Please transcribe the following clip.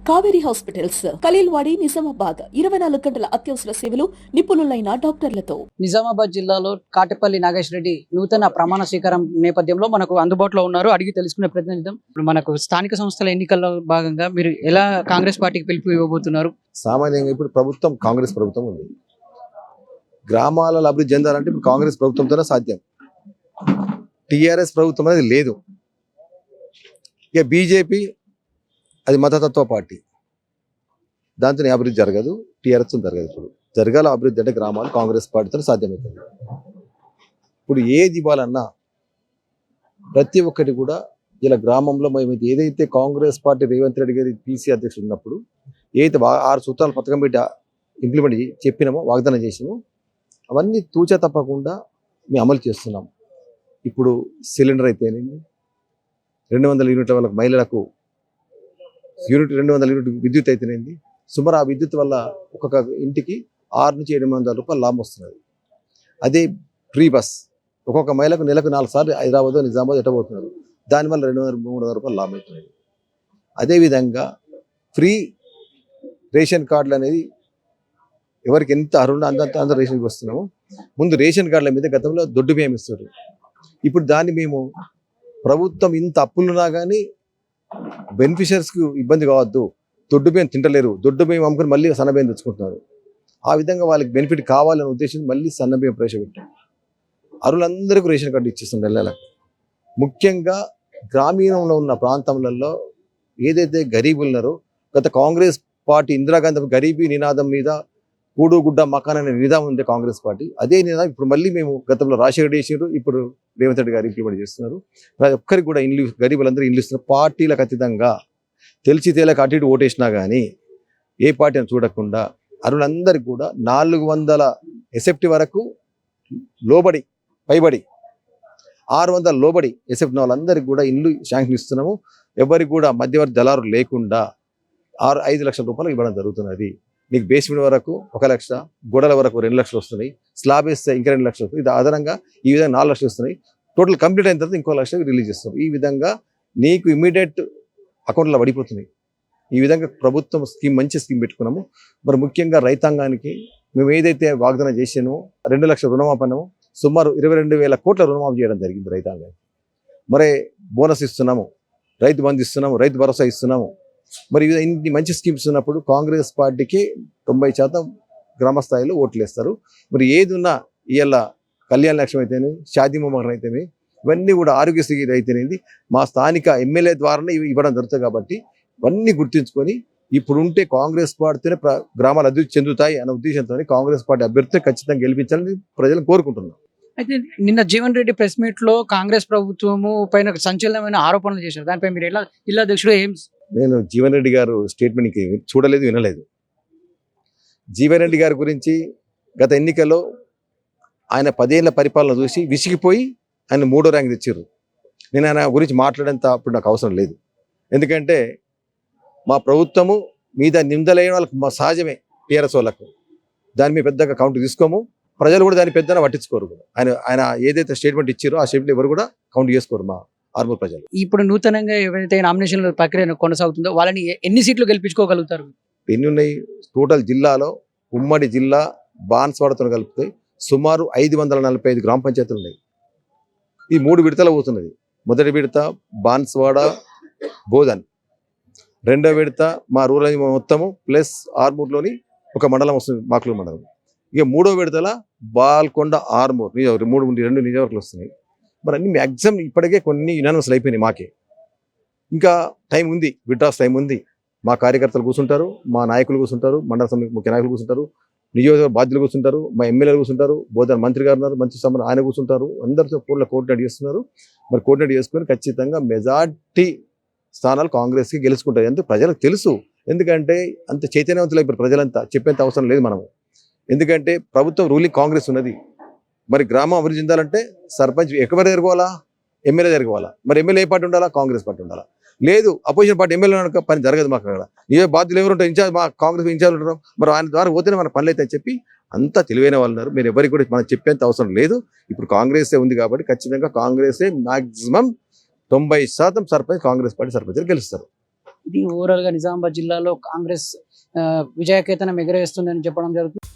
Kaveri hospitals, Khaleelwadi, Nizamabad 24 గంటల అత్యవసర సేవలు, నిపుణులైన డాక్టర్లతో. నిజామాబాద్ జిల్లాలో కాటేపల్లి నాగేష్ రెడ్డి నూతన ప్రమాణ స్వీకారం నేపథ్యంలో మనకు అందుబాటులో ఉన్నారు. అడిగి తెలుసుకునే ప్రయత్నం చేద్దాం. ఇప్పుడు మనకు స్థానిక సంస్థల ఎన్నికల్లో భాగంగా మీరు ఎలా కాంగ్రెస్ పార్టీకి పిలుపు ఇవ్వబోతున్నారు? సామాన్యంగా ఇప్పుడు ప్రభుత్వం కాంగ్రెస్ ప్రభుత్వం ఉంది. గ్రామాలలో అభివృద్ధి చెందాలంటే ఇప్పుడు కాంగ్రెస్ ప్రభుత్వంతోనే సాధ్యం. టీఆర్ఎస్ ప్రభుత్వం అనేది లేదు. ఇక బీజేపీ అది మతతత్వ పార్టీ, దాంతో అభివృద్ధి జరగదు. టీఆర్ఎస్ జరగదు. ఇప్పుడు జరగాల అభివృద్ధి అంటే గ్రామాలు కాంగ్రెస్ పార్టీతో సాధ్యమవుతుంది. ఇప్పుడు ఏది ఇవ్వాలన్నా ప్రతి ఒక్కటి కూడా ఇలా గ్రామంలో మేము ఏదైతే కాంగ్రెస్ పార్టీ రేవంత్ రెడ్డి గారి పీసీ అధ్యక్షుడు ఉన్నప్పుడు ఏదైతే 6 సూత్రాల పథకం పెట్టి ఇంప్లిమెంట్ చెప్పినామో, వాగ్దానం చేసినామో అవన్నీ తూచా తప్పకుండా మేము అమలు చేస్తున్నాం. ఇప్పుడు సిలిండర్ అయితేనేమి, 200 యూనిట్ల వాళ్ళకి మహిళలకు యూనిట్ 200 యూనిట్ విద్యుత్ అయితేనేది, సుమారు ఆ విద్యుత్ వల్ల ఒక్కొక్క ఇంటికి 6 నుంచి 800 రూపాయలు లాభం వస్తున్నది. అదే ఫ్రీ బస్ ఒక్కొక్క మహిళకు నెలకు 4 సార్లు హైదరాబాద్ నిజామాబాద్ ఎట్టబోతున్నారు. దానివల్ల 200-300 రూపాయలు లాభం అవుతున్నాయి. అదేవిధంగా ఫ్రీ రేషన్ కార్డులు అనేది ఎవరికి ఎంత అర్హుందో అందరూ రేషన్కి వస్తున్నాము. ముందు రేషన్ కార్డుల మీద గతంలో దొడ్డు బియ్యం ఇస్తారు. ఇప్పుడు దాన్ని మేము ప్రభుత్వం ఇంత అప్పులున్నా కానీ బెనిఫిషియర్స్కి ఇబ్బంది కావద్దు, దొడ్డు బియ్యం తింటలేరు, దొడ్డు బియ్యం అమ్ముకొని మళ్ళీ సన్న బియ్యం తెచ్చుకుంటున్నారు. ఆ విధంగా వాళ్ళకి బెనిఫిట్ కావాలనే ఉద్దేశం మళ్ళీ సన్న బియ్యం ప్రవేశపెట్టాం. అర్హులందరికీ రేషన్ కార్డు ఇచ్చేస్తాం నెలలకు. ముఖ్యంగా గ్రామీణంలో ఉన్న ప్రాంతాలలో ఏదైతే గరీబులు ఉన్నారో, గత కాంగ్రెస్ పార్టీ ఇందిరాగాంధీ గరీబీ నినాదం మీద కూడు గుడ్డ మకాన్ అనే నినాదం ఉంది కాంగ్రెస్ పార్టీ. అదే నినాదం ఇప్పుడు మళ్ళీ మేము గతంలో రాజశేఖర్ చేసారు, ఇప్పుడు రేవంత్ రెడ్డి గారు ఇంప్లిమెంట్ చేస్తున్నారు. ప్రతి ఒక్కరికి కూడా ఇండ్లు, గరీబులందరూ ఇండ్లు ఇస్తున్నారు. పార్టీలకు అతీతంగా తెలిసి తేలకు అటు ఇటు ఓటేసినా కానీ ఏ పార్టీ అని చూడకుండా అర్హులందరికీ కూడా 400 ఎస్ఎఫ్టీ వరకు లోబడి పైబడి 600 లోబడి ఎస్ఎఫ్టీ వాళ్ళందరికీ కూడా ఇండ్లు శాంక్షన్ ఇస్తున్నాము. ఎవరికి కూడా మధ్యవర్తి దళారు లేకుండా 5 లక్షల రూపాయలు ఇవ్వడం జరుగుతున్నది. నీకు బేస్మెంట్ వరకు 1 లక్ష, గోడల వరకు 2 లక్షలు వస్తున్నాయి, స్లాబ్ వేస్తే ఇంకా 2 లక్షలు వస్తుంది. ఇది అదనంగా ఈ విధంగా 4 లక్షలు వస్తున్నాయి. టోటల్ కంప్లీట్ అయిన తర్వాత ఇంకో 1 లక్ష రిలీజ్ చేస్తాం. ఈ విధంగా నీకు ఇమీడియట్ అకౌంట్లో పడిపోతున్నాయి. ఈ విధంగా ప్రభుత్వం స్కీమ్, మంచి స్కీమ్ పెట్టుకున్నాము. మరి ముఖ్యంగా రైతాంగానికి మేము ఏదైతే వాగ్దానం చేసానో 2 లక్షల రుణమాపనము, సుమారు 22,000 కోట్ల రుణమాఫీ చేయడం జరిగింది రైతాంగానికి. మరి బోనస్ ఇస్తున్నాము, రైతు బంధు ఇస్తున్నాము, రైతు భరోసా ఇస్తున్నాము. మరి ఇన్ని మంచి స్కీమ్స్ ఉన్నప్పుడు కాంగ్రెస్ పార్టీకి 90% గ్రామ స్థాయిలో ఓట్లు వేస్తారు. మరి ఏది ఉన్నా ఇవాళ కళ్యాణ లక్ష్యం అయితేనే, షాదీ ముబారక్ అయితేనే, ఇవన్నీ కూడా ఆరోగ్యశ్రీ అయితేనేది మా స్థానిక ఎమ్మెల్యే ద్వారానే ఇవ్వడం జరుగుతుంది. కాబట్టి ఇవన్నీ గుర్తుంచుకొని ఇప్పుడు ఉంటే కాంగ్రెస్ పార్టీతోనే గ్రామాలు అభివృద్ధి చెందుతాయి అన్న ఉద్దేశంతో కాంగ్రెస్ పార్టీ అభ్యర్థి ఖచ్చితంగా గెలిపించాలని ప్రజలను కోరుకుంటున్నాం. అయితే నిన్న జీవన్ రెడ్డి ప్రెస్ మీట్ లో కాంగ్రెస్ ప్రభుత్వము పైన సంచలనమైన ఆరోపణలు చేశారు. దానిపై మీరు ఎలా జిల్లా అధ్యక్షుడు ఏం? నేను జీవన్ రెడ్డి గారు స్టేట్మెంట్కి చూడలేదు, వినలేదు. జీవన్ రెడ్డి గారి గురించి గత ఎన్నికల్లో ఆయన 10 ఏళ్ల పరిపాలన చూసి విసిగిపోయి ఆయన 3వ ర్యాంక్ తెచ్చారు. నేను ఆయన గురించి మాట్లాడేంత అప్పుడు నాకు అవసరం లేదు. ఎందుకంటే మా ప్రభుత్వము మీద నిందలేని వాళ్ళకి మా సహజమే, టీఆర్ఎస్ వాళ్ళకు దాని మీద పెద్దగా కౌంట్ తీసుకోము. ప్రజలు కూడా దాన్ని పెద్దగా పట్టించుకోరు. ఆయన ఏదైతే స్టేట్మెంట్ ఇచ్చారో ఆ స్టేట్మెంట్ ఎవరు కూడా కౌంట్ చేసుకోరు మా ఆర్మూర్ ప్రజలు. ఇప్పుడు నూతనంగా ఏవైతే నామినేషన్ ప్రక్రియ కొనసాగుతుందో వాళ్ళని ఎన్ని సీట్లు గెలిపించుకోగలుగుతారు? ఎన్ని ఉన్నాయి? టోటల్ జిల్లాలో ఉమ్మడి జిల్లా బాన్స్వాడతో కలిపితే సుమారు 545 గ్రామ పంచాయతీలు ఉన్నాయి. ఈ 3 విడతలు పోతున్నది. మొదటి విడత బాన్స్వాడ, బోధన్, 2వ విడత మా రూరల్ మొత్తము ప్లస్ ఆర్మూర్లోని ఒక మండలం వస్తుంది, మాకులూరు మండలం. ఇక 3వ విడతల బాల్కొండ, ఆర్మూర్ 2 నియోజకవర్గాలు వస్తున్నాయి. మరి అన్ని మ్యాక్సిమం ఇప్పటికే కొన్ని యునానిమస్లు అయిపోయినాయి. మాకే ఇంకా టైం ఉంది, విడ్రాస్ టైం ఉంది. మా కార్యకర్తలు కూర్చుంటారు, మా నాయకులు కూర్చుంటారు, మండల సమితి ముఖ్య నాయకులు కూర్చుంటారు, నియోజకవర్గ బాధ్యులు కూర్చుంటారు, మా ఎమ్మెల్యేలు కూర్చుంటారు, బోధన మంత్రి గారు ఉన్నారు, మంత్రి సభ ఆయన కూర్చుంటారు. అందరితో ఫోన్లో కోఆర్డినేట్ చేస్తున్నారు. మరి కోఆర్డినేట్ చేసుకొని ఖచ్చితంగా మెజార్టీ స్థానాలు కాంగ్రెస్కి గెలుచుకుంటాయి అంటే ప్రజలకు తెలుసు. ఎందుకంటే అంత చైతన్యవంతులు ఇప్పుడు ప్రజలంతా చెప్పేంత అవసరం లేదు మనము. ఎందుకంటే ప్రభుత్వం రూలింగ్ కాంగ్రెస్ ఉన్నది. మరి గ్రామం అభివృద్ధి చెందాలంటే సర్పంచ్ ఎవరు జరగవాలా? ఎమ్మెల్యే జరగవాలా? మరి ఎమ్మెల్యే ఏ పార్టీ ఉండాలా? కాంగ్రెస్ పార్టీ ఉండాలా? లేదు అపోజిషన్ పార్టీ ఎమ్మెల్యే పని జరగదు మాకు. అక్కడ ఏ బాధ్యులు ఎవరు ఉంటారు? ఇన్ఛార్జ్, మా కాంగ్రెస్ ఇన్ఛార్జ్ ఉంటారు. మరి ఆయన ద్వారా పోతేనే మన పనులు అయితే అని చెప్పి అంతా తెలివైన వాళ్ళు ఉన్నారు. మీరు ఎవరికి కూడా మనం చెప్పేంత అవసరం లేదు. ఇప్పుడు కాంగ్రెసే ఉంది కాబట్టి ఖచ్చితంగా కాంగ్రెసే మ్యాక్సిమం 90% సర్పంచ్ కాంగ్రెస్ పార్టీ సర్పంచ్లు గెలుస్తారు. ఇది ఓవరాల్ గా నిజామాబాద్ జిల్లాలో కాంగ్రెస్ విజయకేతనం ఎగరేస్తుందని చెప్పడం జరుగుతుంది.